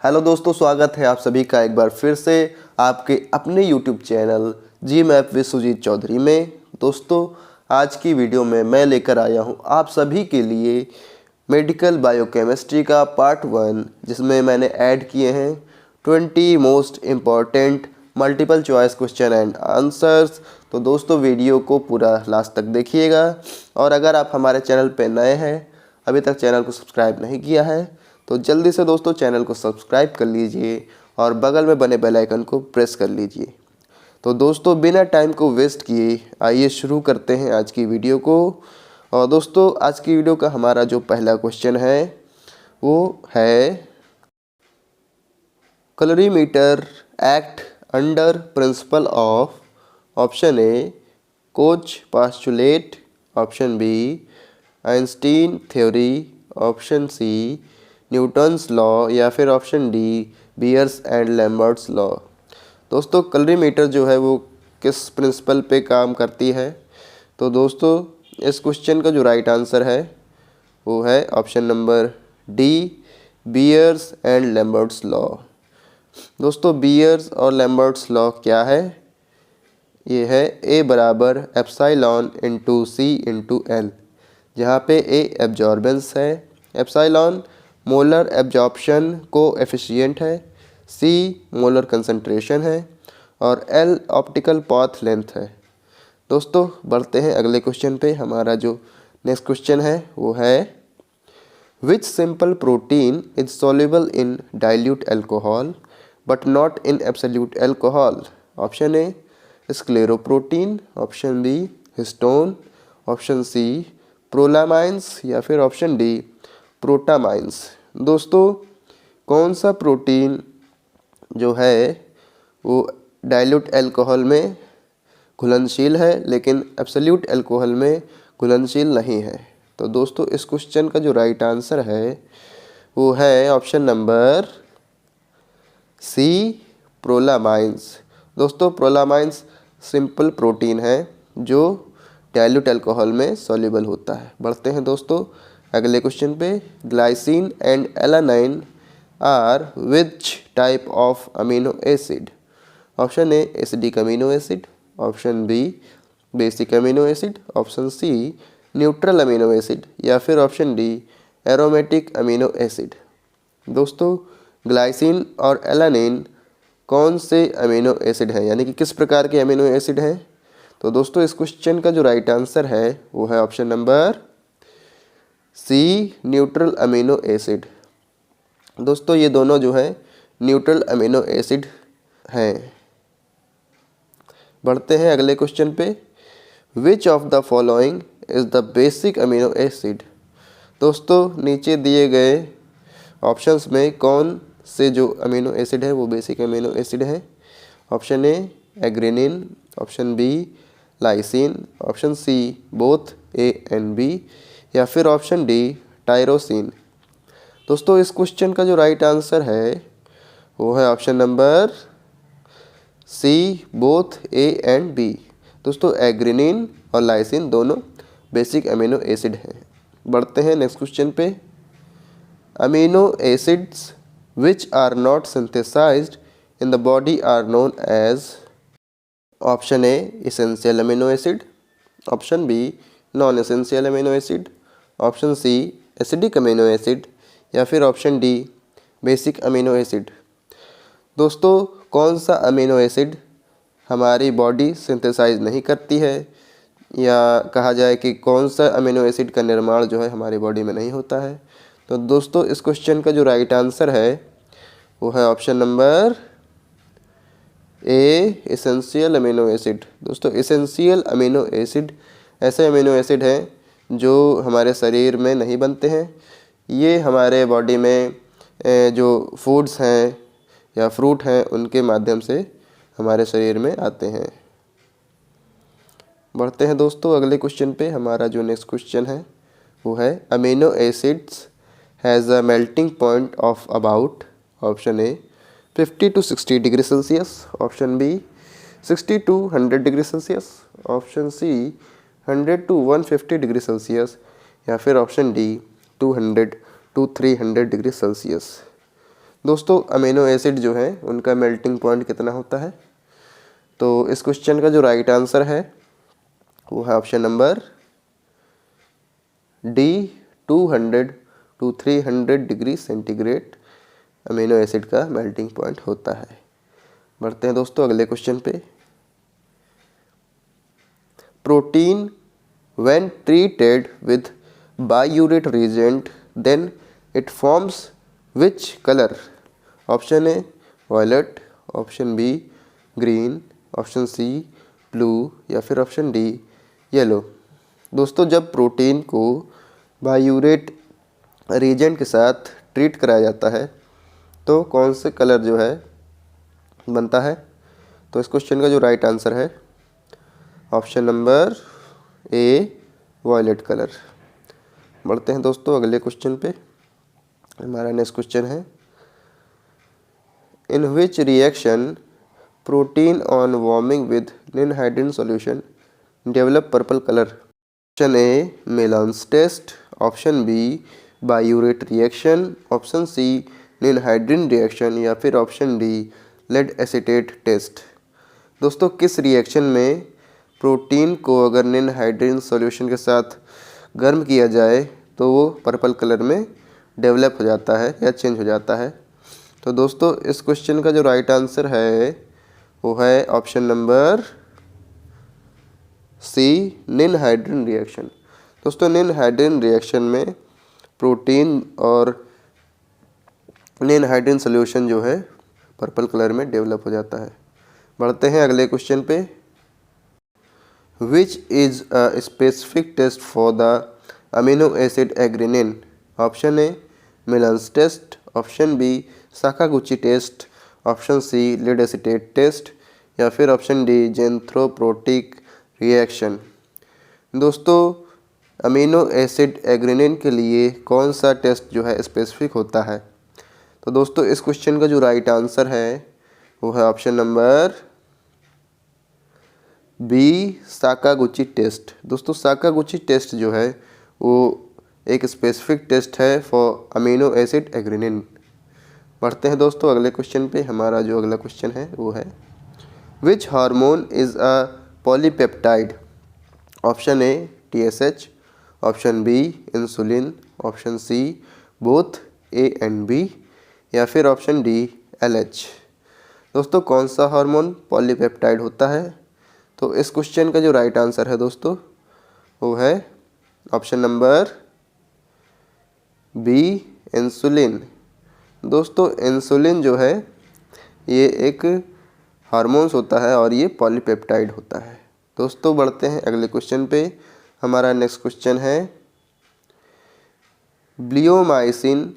Hello दोस्तों, स्वागत है आप सभी का एक बार फिर से आपके अपने YouTube channel G map with Sujeet Chaudhary में। दोस्तों, आज की वीडियो में मैं लेकर आया हूं आप सभी के लिए मेडिकल बायोकेमिस्ट्री का पार्ट 1, जिसमें मैंने ऐड किए हैं 20 most important multiple choice question and answers. तो दोस्तों, वीडियो को पूरा लास्ट तक देखिएगा। और अगर आप हमारे चैनल पर नए हैं, अभी तक चैनल को सब्सक्राइब नहीं किया है, तो जल्दी से दोस्तों चैनल को सब्सक्राइब कर लीजिए और बगल में बने बेल आइकन को प्रेस कर लीजिए। तो दोस्तों, बिना टाइम को वेस्ट किए आइए शुरू करते हैं आज की वीडियो को। और दोस्तों, आज की वीडियो का हमारा जो पहला क्वेश्चन है वो है, calorimeter act under principle of option A Koch postulate, option B Einstein theory, option C Newton's law, या फिर option D Beer's and Lambert's law. दोस्तों, कैलोरीमीटर जो है वो किस प्रिंसिपल पे काम करती है? तो दोस्तों, इस क्वेश्चन का जो राइट आंसर है वो है option number D Beer's and Lambert's law. दोस्तों, बियर्स और लैम्बर्ट्स लॉ क्या है? ये है ए बराबर epsilon into C into L, जहाँ पे ए एब्जॉर्बेंस है, एप्साइलॉन मोलर एब्जॉर्प्शन कोएफिशिएंट है, सी मोलर कंसंट्रेशन है और एल ऑप्टिकल पाथ लेंथ है। दोस्तों, बढ़ते हैं अगले क्वेश्चन पे। हमारा जो नेक्स्ट क्वेश्चन है वो है, which simple protein is soluble in dilute alcohol but not in absolute alcohol? Option A scleroprotein, option B histone, option C prolamines, या फिर ऑप्शन डी प्रोटामाइंस। दोस्तों, कौन सा प्रोटीन जो है वो डाइल्यूट अल्कोहल में घुलनशील है लेकिन एब्सोल्यूट अल्कोहल में घुलनशील नहीं है? तो दोस्तों, इस क्वेश्चन का जो राइट आंसर है वो है ऑप्शन नंबर सी प्रोलामाइंस। दोस्तों, प्रोलामाइंस सिंपल प्रोटीन है जो डाइल्यूट अल्कोहल में सॉल्युबल होता है। बढ़ते हैं दोस्तों अगले क्वेश्चन पे। Glycine and alanine are which type of amino acid? Option A acidic amino acid, option B basic amino acid, option C neutral amino acid, या फिर option D aromatic amino acid. दोस्तों, ग्लाइसिन और alanine कौन से amino acid हैं, यानी कि किस प्रकार के अमीनो एसिड हैं? तो दोस्तों, इस क्वेश्चन का जो राइट आंसर है वो है option number C neutral amino acid. दोस्तों, ये दोनों जो है न्यूट्रल अमीनो एसिड हैं। बढ़ते हैं अगले क्वेश्चन पे। Which of the following is the basic amino acid? दोस्तों, नीचे दिए गए ऑप्शंस में कौन से जो अमीनो एसिड है वो बेसिक अमीनो एसिड है? ऑप्शन ए एग्रेनिन, option B lysine, option C both A and B, या फिर ऑप्शन डी टायरोसिन। दोस्तों, इस क्वेश्चन का जो राइट आंसर है वो है option number C both A and B. दोस्तों, एग्रेनिन और लाइसिन दोनों बेसिक अमीनो एसिड हैं। बढ़ते हैं नेक्स्ट क्वेश्चन पे। Amino acids which are not synthesised in the body are known as? Option A essential amino acid, option B non essential amino acid, option C acidic amino acid, या फिर option D basic amino acid. दोस्तों, कौन सा amino acid हमारी body synthesise नहीं करती है, या कहा जाए कि कौन सा अमीनो एसिड का निर्माण जो है हमारी बॉडी में नहीं होता है? तो दोस्तों, इस क्वेश्चन का जो राइट आंसर है वो है ऑप्शन नंबर ए एसेंशियल अमीनो एसिड। दोस्तों, एसेंशियल अमीनो एसिड ऐसे अमीनो एसिड हैं जो हमारे शरीर में नहीं बनते हैं। ये हमारे बॉडी में जो फूड्स हैं या फ्रूट हैं उनके माध्यम से हमारे शरीर में आते हैं। बढ़ते हैं दोस्तों अगले क्वेश्चन पे। हमारा जो नेक्स्ट क्वेश्चन है वो है, amino acids has a melting point of about? Option A 50 to 60 degree Celsius, option B 60 to 100 degree Celsius, option C 100 to 150 degree Celsius, या फिर option D 200 to 300 degree Celsius. दोस्तों amino acid जो है उनका melting point कितना होता है? तो इस क्वेश्चन का जो राइट आंसर है वो है option number D, 200 to 300 degree centigrade amino acid का मेल्टिंग पॉइंट होता है। बढ़ते हैं दोस्तों अगले क्वेश्चन पे। Protein when treated with biuret reagent then it forms which color? Option A violet, option B green, option C blue या फिर ऑप्शन डी येलो। दोस्तों जब प्रोटीन को बायूरेट reagent के साथ ट्रीट कराया जाता है तो कौन से कलर जो है बनता है? तो इस क्वेश्चन का जो राइट आंसर है option number A violet colour. बढ़ते हैं दोस्तों अगले क्वेश्चन पे। हमारा नेक्स्ट क्वेश्चन है in which reaction protein on warming with ninhydrin solution develop purple colour? Option A Millon's test, option B biuret reaction, option C ninhydrin reaction या फिर option D lead acetate test. दोस्तों किस reaction में protein को अगर ninhydrin solution के साथ गर्म किया जाए तो वो पर्पल कलर में डेवलप हो जाता है या चेंज हो जाता है? तो दोस्तों इस क्वेश्चन का जो राइट आंसर है वो है ऑप्शन नंबर सी निनहाइड्रीन रिएक्शन। दोस्तों निनहाइड्रीन रिएक्शन में प्रोटीन और निनहाइड्रीन सॉल्यूशन जो है पर्पल कलर में डेवलप हो जाता है। बढ़ते हैं अगले क्वेश्चन पे। Which is a specific test for the amino acid एग्रीनिन? Option A Millon's test, option B Sakaguchi test, option C lead acetate test या फिर ऑप्शन डी जेंथ्रोप्रोटिक रिएक्शन। दोस्तों अमीनो एसिड एग्रीनिन के लिए कौन सा टेस्ट जो है स्पेसिफिक होता है? तो दोस्तों इस क्वेश्चन का जो राइट आंसर है वो है option number B Sakaguchi test. दोस्तों साकागुची टेस्ट जो है वो एक स्पेसिफिक टेस्ट है फॉर अमीनो एसिड एग्रीनिन। बढ़ते हैं दोस्तों अगले क्वेश्चन पे। हमारा जो अगला क्वेश्चन है वो है which hormone is a polypeptide? Option A TSH, option B insulin, option C both A and B या फिर ऑप्शन डी LH। दोस्तों कौन सा हार्मोन पॉलीपेप्टाइड होता है? तो इस क्वेश्चन का जो राइट आंसर है दोस्तों वो है ऑप्शन नंबर बी इंसुलिन। दोस्तों इंसुलिन जो है ये एक हार्मोन्स होता है और ये पॉलीपेप्टाइड होता है। दोस्तों बढ़ते हैं अगले क्वेश्चन पे। हमारा नेक्स्ट क्वेश्चन है bleomycin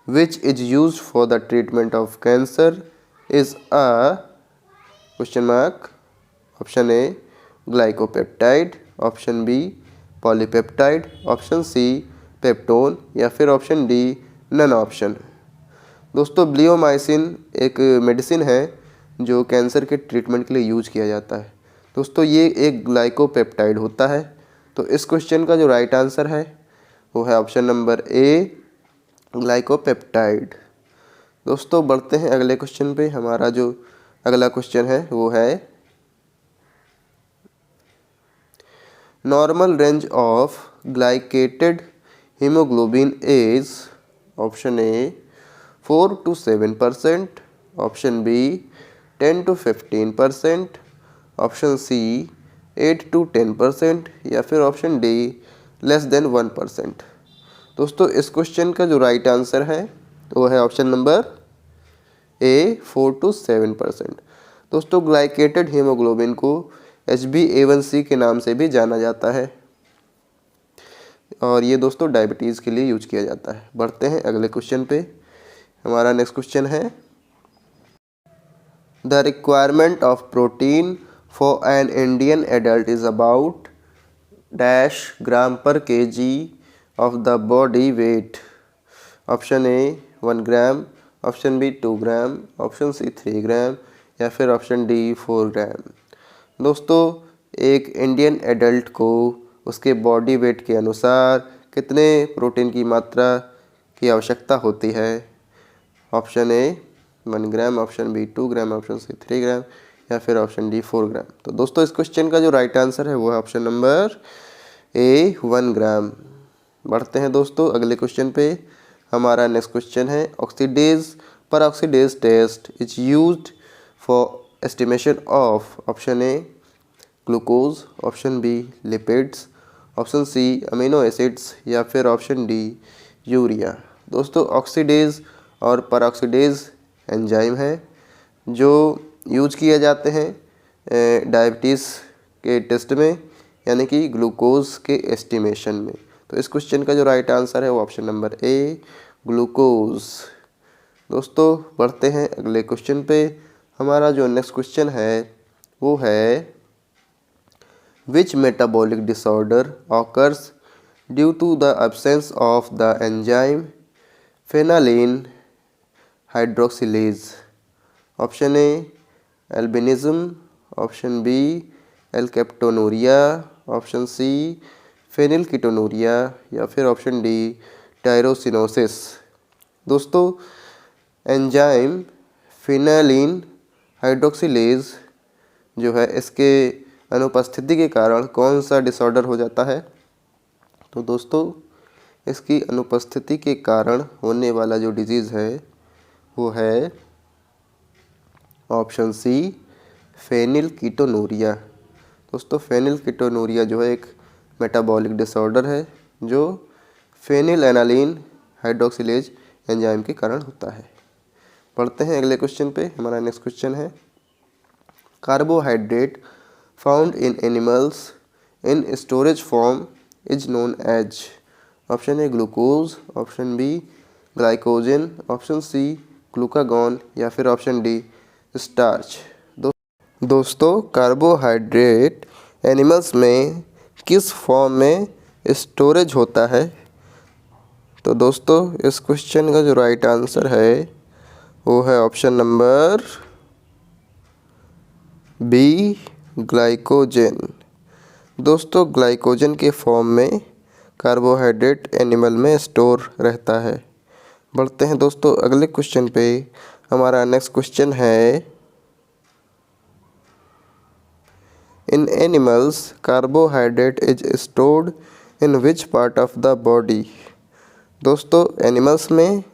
which is used for the treatment of cancer is a question mark option A glycopeptide, option B polypeptide, option C peptone या फिर ऑप्शन डी नन ऑप्शन। दोस्तों ब्लियोमाइसिन एक मेडिसिन है जो cancer के treatment के लिए यूज किया जाता है। दोस्तों ये एक ग्लाइकोपेप्टाइड होता है। तो इस क्वेश्चन का जो राइट आंसर है वो है ऑप्शन नंबर ए ग्लाइकोपेप्टाइड। दोस्तों बढ़ते हैं अगले क्वेश्चन पे। हमारा जो अगला क्वेश्चन है वो है normal range of glycated haemoglobin is option A 4 to 7%, option B 10 to 15%, option C 8 to 10% या फिर ऑप्शन डी लेस देन 1%। दोस्तों इस क्वेश्चन का जो राइट आंसर है वो है ऑप्शन नंबर ए 4 to 7%। दोस्तों ग्लाइकेटेड हीमोग्लोबिन को HbA1c के नाम से भी जाना जाता है और ये दोस्तों डायबिटीज़ के लिए यूज किया जाता है। बढ़ते हैं अगले क्वेश्चन पे। हमारा नेक्स्ट क्वेश्चन है the requirement of protein for an Indian adult is about dash gram per kg of the body weight। Option A 1 gram, option B 2 gram, option C 3 gram या फिर ऑप्शन डी 4 ग्राम। दोस्तों एक Indian adult को उसके body weight के अनुसार कितने protein की मात्रा की आवश्यकता होती है? Option A 1 gram, option B 2 gram, option C 3 gram या फिर ऑप्शन डी 4 ग्राम। तो दोस्तों इस क्वेश्चन का जो राइट आंसर है वो है ऑप्शन नंबर ए 1 ग्राम। बढ़ते हैं दोस्तों अगले क्वेश्चन पे। हमारा नेक्स्ट क्वेश्चन है oxidase peroxidase test is used for estimation of option A glucose, option B lipids, option C amino acids या फिर ऑप्शन डी यूरिया। दोस्तों ऑक्सीडेज और परऑक्सीडेज एंजाइम है जो यूज किए जाते हैं डायबिटीज़ के टेस्ट में, यानी कि ग्लूकोज के एस्टिमेशन में। तो इस क्वेश्चन का जो राइट आंसर है वो ऑप्शन नंबर ए ग्लूकोज। दोस्तों बढ़ते हैं अगले क्वेश्चन पे। हमारा जो नेक्स्ट क्वेश्चन है वो है which metabolic disorder occurs due to the absence of the enzyme phenylalanine hydroxylase. Option A albinism, option B alkaptonuria, option C phenylketonuria या फिर ऑप्शन डी टायरोसिनोसिस। दोस्तों एंजाइम फिनालिन हाइड्रोक्सिलेज जो है इसके अनुपस्थिति के कारण कौन सा डिसऑर्डर हो जाता है? तो दोस्तों इसकी अनुपस्थिति के कारण होने वाला जो डिजीज़ है वो है ऑप्शन सी फेनिलकीटोनूरिया। दोस्तों फेनिलकीटोनूरिया जो है एक मेटाबॉलिक डिसऑर्डर है जो फेनिलएनालिन हाइड्रोक्सिलेज एंजाइम के कारण होता है। पढ़ते हैं अगले क्वेश्चन पे। हमारा नेक्स्ट क्वेश्चन है carbohydrate found in animals in storage form is known as. Option A glucose, option B glycogen, option C glucagon या फिर ऑप्शन डी स्टार्च। दोस्तों कार्बोहाइड्रेट एनिमल्स में किस फॉर्म में स्टोरेज होता है? तो दोस्तों इस क्वेश्चन का जो राइट आंसर है वो है ऑप्शन नंबर बी ग्लाइकोजन। दोस्तों ग्लाइकोजन के फॉर्म में कार्बोहाइड्रेट एनिमल में स्टोर रहता है। बढ़ते हैं दोस्तों अगले क्वेश्चन पे। हमारा नेक्स्ट क्वेश्चन है in animals carbohydrate is stored in which part of the body. दोस्तों एनिमल्स में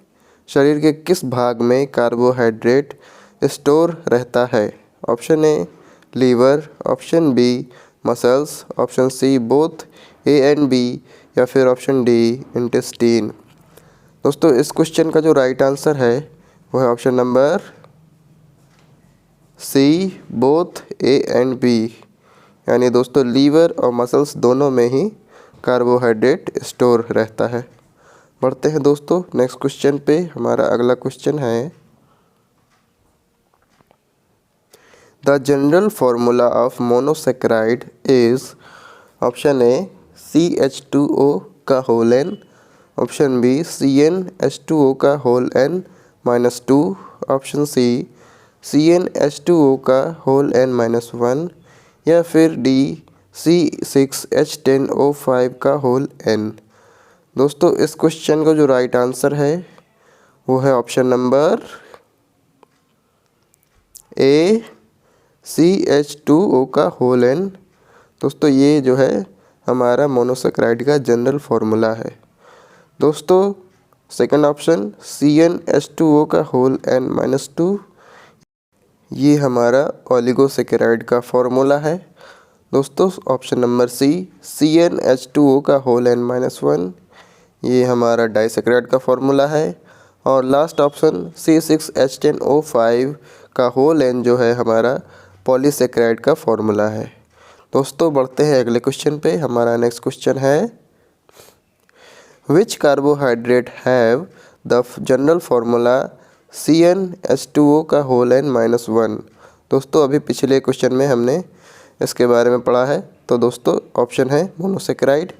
शरीर के किस भाग में कार्बोहाइड्रेट स्टोर रहता है? Option A liver, option B muscles, option C both A and B या फिर ऑप्शन डी इंटेस्टीन। दोस्तों इस क्वेश्चन का जो राइट आंसर है वो है option number C both A and B, यानी दोस्तों लीवर और मसल्स दोनों में ही कार्बोहाइड्रेट स्टोर रहता है। बढ़ते हैं दोस्तों नेक्स्ट क्वेश्चन पे। हमारा अगला क्वेश्चन है the general formula of monosaccharide is. Option A CH2O का whole n, option B CnH2O का whole n-2, option C CnH2O का होल n-1 या फिर डी C6H10O5 का होल n। दोस्तों इस क्वेश्चन का जो राइट आंसर है वो है ऑप्शन नंबर ए CH2O का होल n। दोस्तों ये जो है हमारा मोनोसेकेराइड का जनरल फार्मूला है। दोस्तों सेकंड ऑप्शन CnH2O का होल n-2 ये हमारा ओलिगोसेकेराइड का फार्मूला है। दोस्तों ऑप्शन नंबर सी CnH2O का होल n-1 ये हमारा डाइसेकेराइड का फार्मूला है। और लास्ट ऑप्शन C6H10O5 का होल n जो है हमारा पॉलीसेकेराइड का फार्मूला है। दोस्तों बढ़ते हैं अगले क्वेश्चन पे। हमारा नेक्स्ट क्वेश्चन है which carbohydrate have the general formula CnH2O का होल n-1। दोस्तों अभी पिछले क्वेश्चन में हमने इसके बारे में पढ़ा है। तो दोस्तों ऑप्शन है monosaccharide,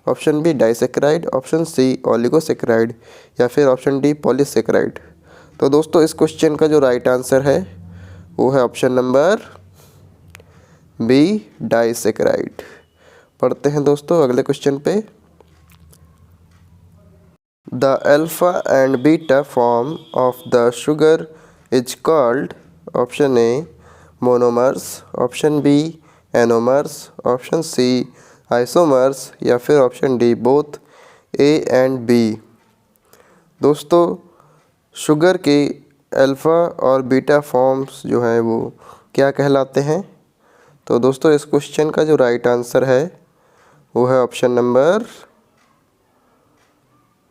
option B disaccharide, option C oligosaccharide या फिर ऑप्शन डी पॉलीसेकेराइड। तो दोस्तों इस क्वेश्चन का जो राइट आंसर है वो है ऑप्शन नंबर बी डाइसेकेराइड। पढ़ते हैं दोस्तों अगले क्वेश्चन पे। The alpha and beta form of the sugar is called option A monomers, option B anomers, option C isomers या फिर option D both A and B। दोस्तों शुगर के alpha और बीटा फॉर्म्स जो हैं वो क्या कहलाते हैं? तो दोस्तों इस क्वेश्चन का जो राइट आंसर है वो है ऑप्शन नंबर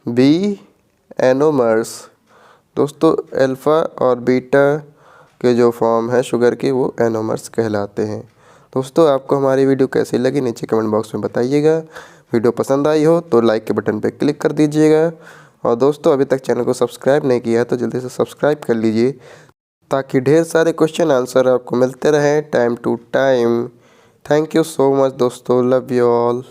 बी एनोमर्स। दोस्तों अल्फ़ा और बीटा के जो फॉर्म है शुगर के वो एनोमर्स कहलाते हैं। दोस्तों आपको हमारी वीडियो कैसी लगी नीचे कमेंट बॉक्स में बताइएगा। वीडियो पसंद आई हो तो लाइक के बटन पर क्लिक कर दीजिएगा और दोस्तों अभी तक चैनल को सब्सक्राइब नहीं किया है तो जल्दी से सब्सक्राइब कर लीजिए ताकि ढेर सारे क्वेश्चन आंसर आपको मिलते रहें time to time. Thank you so much दोस्तों, लव यू ऑल।